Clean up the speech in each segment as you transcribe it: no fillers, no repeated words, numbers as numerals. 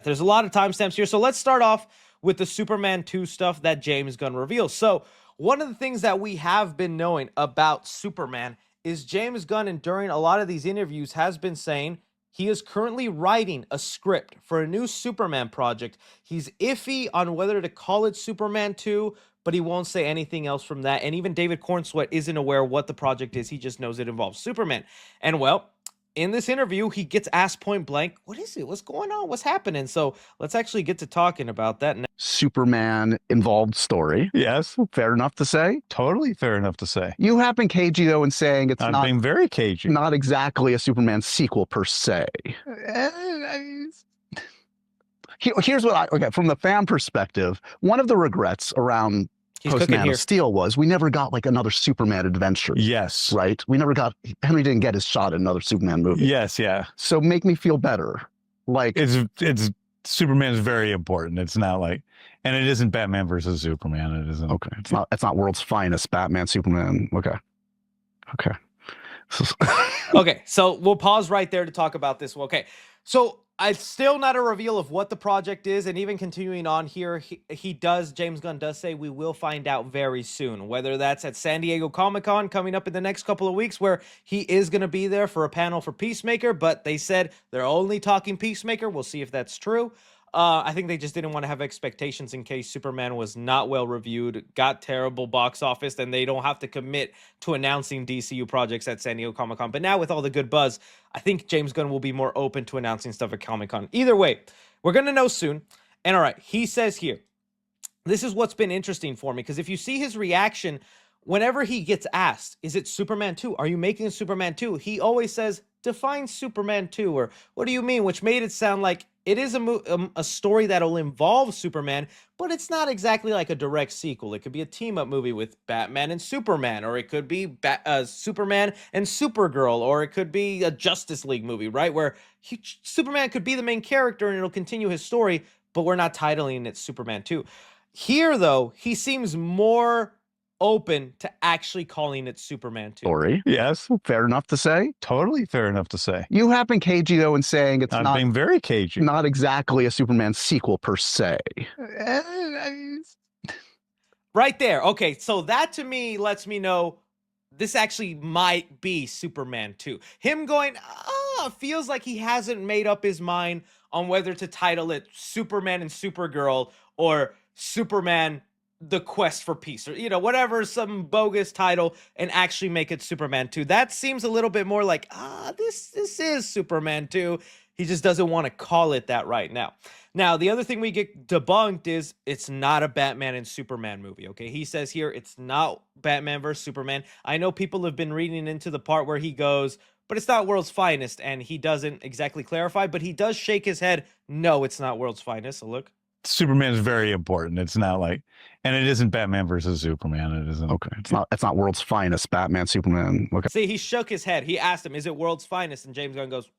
There's a lot of timestamps here. So let's start off with the Superman 2 stuff that James Gunn reveals. So one of the things that we have been knowing about Superman is James Gunn, and during a lot of these interviews, has been saying he is currently writing a script for a new Superman project. He's iffy on whether to call it Superman 2, but he won't say anything else from that. And even David Cornsweet isn't aware what the project is. He just knows it involves Superman. And well, in this interview, he gets asked point blank, what is it? What's going on? What's happening? So let's actually get to talking about that now. Superman involved story. Yes, Fair enough to say. totally fair enough to say. You have been cagey, though, in saying it's I'm not, being very cagey. not exactly a Superman sequel per se. Here's what okay, from the fan perspective, one of the regrets around He's post cooking Man here. of Steel was we never got like another Superman adventure. Yes. Right? We never got, Henry didn't get his shot in another Superman movie. Yes, yeah. So make me feel better. Like, It's Superman's very important. It's not like, and it isn't Batman versus Superman. It isn't. okay, it's not world's finest Batman, Superman. Okay. Okay, so we'll pause right there to talk about this. Okay, so it's still not a reveal of what the project is, and even continuing on here, James Gunn does say we will find out very soon, whether that's at San Diego Comic-Con coming up in the next couple of weeks, where he is going to be there for a panel for Peacemaker, but they said they're only talking Peacemaker. We'll see if that's true. I think they just didn't want to have expectations in case Superman was not well reviewed, got terrible box office, and they don't have to commit to announcing DCU projects at San Diego Comic-Con. But now with all the good buzz, I think James Gunn will be more open to announcing stuff at Comic-Con. Either way, we're going to know soon. And all right, he says here, this is what's been interesting for me, because if you see his reaction, whenever he gets asked, is it Superman 2? Are you making a Superman 2? He always says, define Superman 2, or what do you mean? Which made it sound like it is a story that'll involve Superman, but it's not exactly like a direct sequel. It could be a team-up movie with Batman and Superman, or it could be Superman and Supergirl, or it could be a Justice League movie, right? Where Superman could be the main character and it'll continue his story, but we're not titling it Superman 2. Here, though, he seems more open to actually calling it Superman 2. story. Yes, Fair enough to say. totally fair enough to say. You have been cagey, though, in saying it's I'm not, being very cagey. not exactly a Superman sequel per se. Right there. Okay, so that to me lets me know this actually might be Superman 2. Him going, feels like he hasn't made up his mind on whether to title it Superman and Supergirl or Superman the Quest for Peace, or whatever, some bogus title, and actually make it Superman 2. That seems a little bit more like, this is Superman 2. He just doesn't want to call it that right now. Now, the other thing we get debunked is it's not a Batman and Superman movie, okay? He says here it's not Batman versus Superman. I know people have been reading into the part where he goes, but it's not World's Finest, and he doesn't exactly clarify, but he does shake his head, no, it's not World's Finest. So look. Superman's very important. It's not like, and it isn't Batman versus Superman. It isn't. Okay, it's not world's finest Batman, Superman. Okay. See, he shook his head. He asked him, is it World's Finest? And James Gunn goes,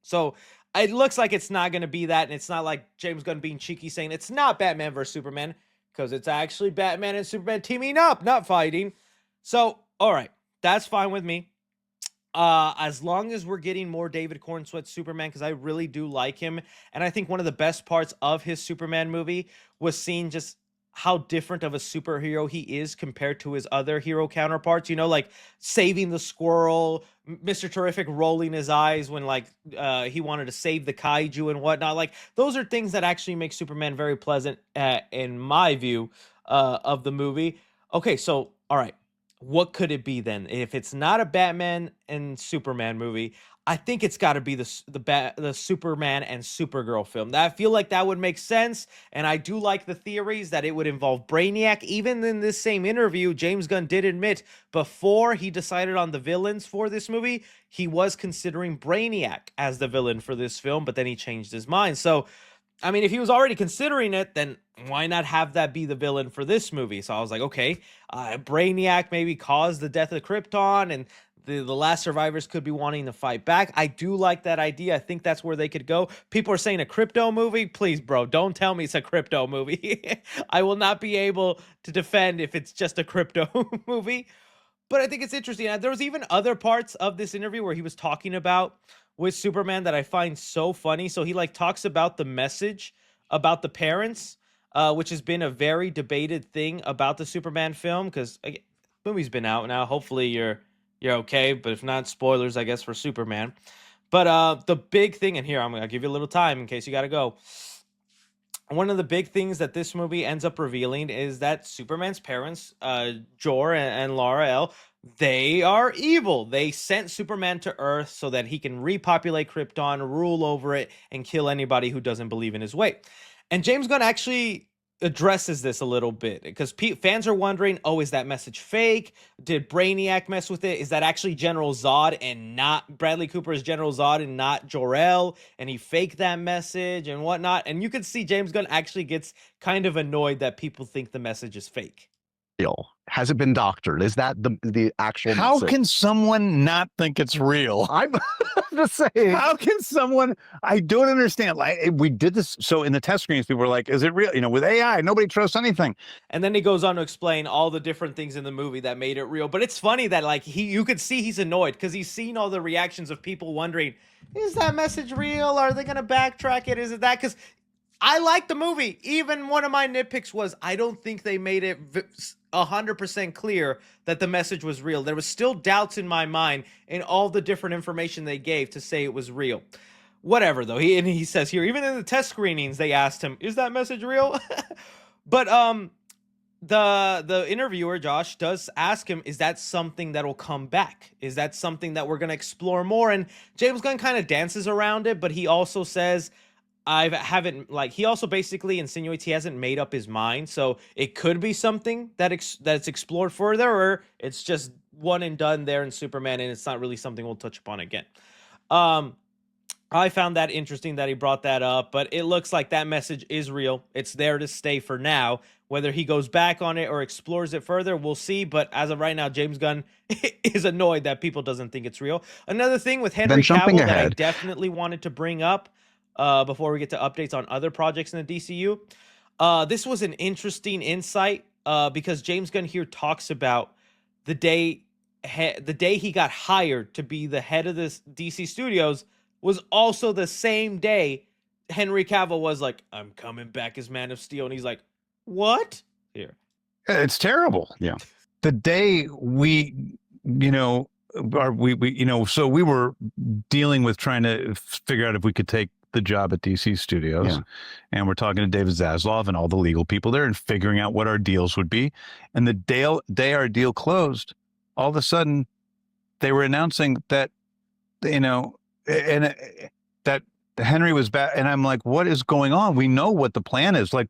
so it looks like it's not going to be that, and it's not like James Gunn being cheeky saying it's not Batman versus Superman, because it's actually Batman and Superman teaming up, not fighting. So, all right, that's fine with me. As long as we're getting more David Cornsweet Superman, because I really do like him. And I think one of the best parts of his Superman movie was seeing just how different of a superhero he is compared to his other hero counterparts, like saving the squirrel, Mr. Terrific rolling his eyes when he wanted to save the kaiju and whatnot. Like, those are things that actually make Superman very pleasant, in my view, of the movie. Okay, so, all right. What could it be then? If it's not a Batman and Superman movie, I think it's got to be the Superman and Supergirl film. I feel like that would make sense, and I do like the theories that it would involve Brainiac. Even in this same interview, James Gunn did admit before he decided on the villains for this movie, he was considering Brainiac as the villain for this film, but then he changed his mind. So, I mean, if he was already considering it, then why not have that be the villain for this movie? So I was like, okay, Brainiac maybe caused the death of Krypton, and the last survivors could be wanting to fight back. I do like that idea. I think that's where they could go. People are saying a crypto movie. Please, bro, don't tell me it's a crypto movie. I will not be able to defend if it's just a crypto movie. But I think it's interesting. There was even other parts of this interview where he was talking about with Superman that I find so funny. So he like talks about the message about the parents, which has been a very debated thing about the Superman film because movie's been out now. Hopefully you're okay, but if not, spoilers, I guess, for Superman. But the big thing, and here I'm gonna give you a little time in case you gotta go. One of the big things that this movie ends up revealing is that Superman's parents, Jor and Lara L, they are evil. They sent Superman to Earth so that he can repopulate Krypton, rule over it, and kill anybody who doesn't believe in his way. And James Gunn actually addresses this a little bit because fans are wondering, oh, is that message fake? Did Brainiac mess with it? Is that actually General Zod and not Bradley Cooper is General Zod and not Jor-El? And he faked that message and whatnot. And you can see James Gunn actually gets kind of annoyed that people think the message is fake. Has it been doctored? Is that the actual How message? can someone not think it's real? I'm just saying. How can someone? I don't understand. Like we did this. So in the test screens, people were like, "Is it real?" You know, with AI, nobody trusts anything. And then he goes on to explain all the different things in the movie that made it real. But it's funny that like you could see he's annoyed because he's seen all the reactions of people wondering, is that message real? Are they gonna backtrack it? Is it that? Because I like the movie. Even one of my nitpicks was I don't think they made it 100% clear that the message was real. There was still doubts in my mind in all the different information they gave to say it was real. Whatever though. He says here, even in the test screenings, they asked him, "Is that message real?" But the interviewer Josh does ask him, "Is that something that will come back? Is that something that we're gonna explore more?" And James Gunn kind of dances around it, but he also says, he also basically insinuates he hasn't made up his mind, so it could be something that's explored further, or it's just one and done there in Superman, and it's not really something we'll touch upon again. I found that interesting that he brought that up, but it looks like that message is real. It's there to stay for now. Whether he goes back on it or explores it further, we'll see. But as of right now, James Gunn is annoyed that people doesn't think it's real. Another thing with Henry Cavill that I definitely wanted to bring up before we get to updates on other projects in the DCU. This was an interesting insight because James Gunn here talks about the day he got hired to be the head of this DC Studios was also the same day Henry Cavill was like, "I'm coming back as Man of Steel," and he's like, "What?" Here, it's terrible. Yeah, the day we, so we were dealing with trying to figure out if we could take the job at DC Studios, and we're talking to David Zaslav and all the legal people there and figuring out what our deals would be. And the day our deal closed, all of a sudden they were announcing that, that Henry was back. And I'm like, what is going on? We know what the plan is. Like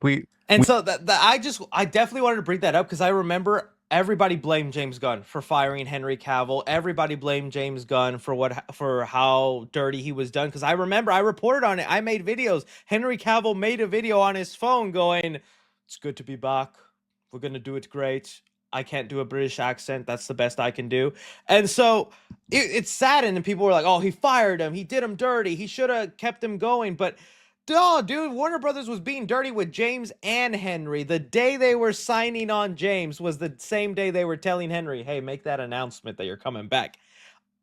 so I definitely wanted to bring that up because I remember everybody blamed James Gunn for firing Henry Cavill. Everybody blamed James Gunn for how dirty he was done. Because I remember I reported on it. I made videos. Henry Cavill made a video on his phone going, "It's good to be back. We're gonna do it great. I can't do a British accent. That's the best I can do." And so it's saddened, and people were like, "Oh, he fired him. He did him dirty. He should have kept him going." But dude, Warner Brothers was being dirty with James and Henry. The day they were signing on James was the same day they were telling Henry, "Hey, make that announcement that you're coming back."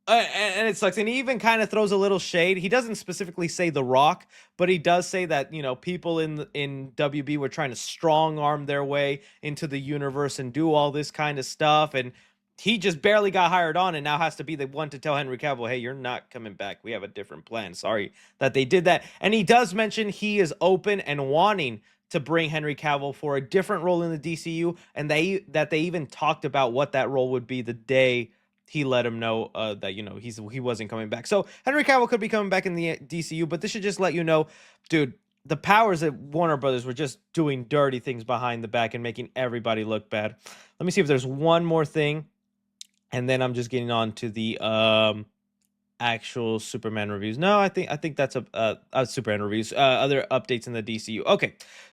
And it sucks. And he even kind of throws a little shade. He doesn't specifically say The Rock, but he does say that, people in WB were trying to strong arm their way into the universe and do all this kind of stuff. And he just barely got hired on and now has to be the one to tell Henry Cavill, "Hey, you're not coming back. We have a different plan." Sorry that they did that. And he does mention he is open and wanting to bring Henry Cavill for a different role in the DCU. And they even talked about what that role would be the day he let him know that, he wasn't coming back. So Henry Cavill could be coming back in the DCU, but this should just let you know, dude, the powers at Warner Brothers were just doing dirty things behind the back and making everybody look bad. Let me see if there's one more thing, and then I'm just getting on to the actual Superman reviews. No, I think that's a Superman reviews. Other updates in the DCU. Okay,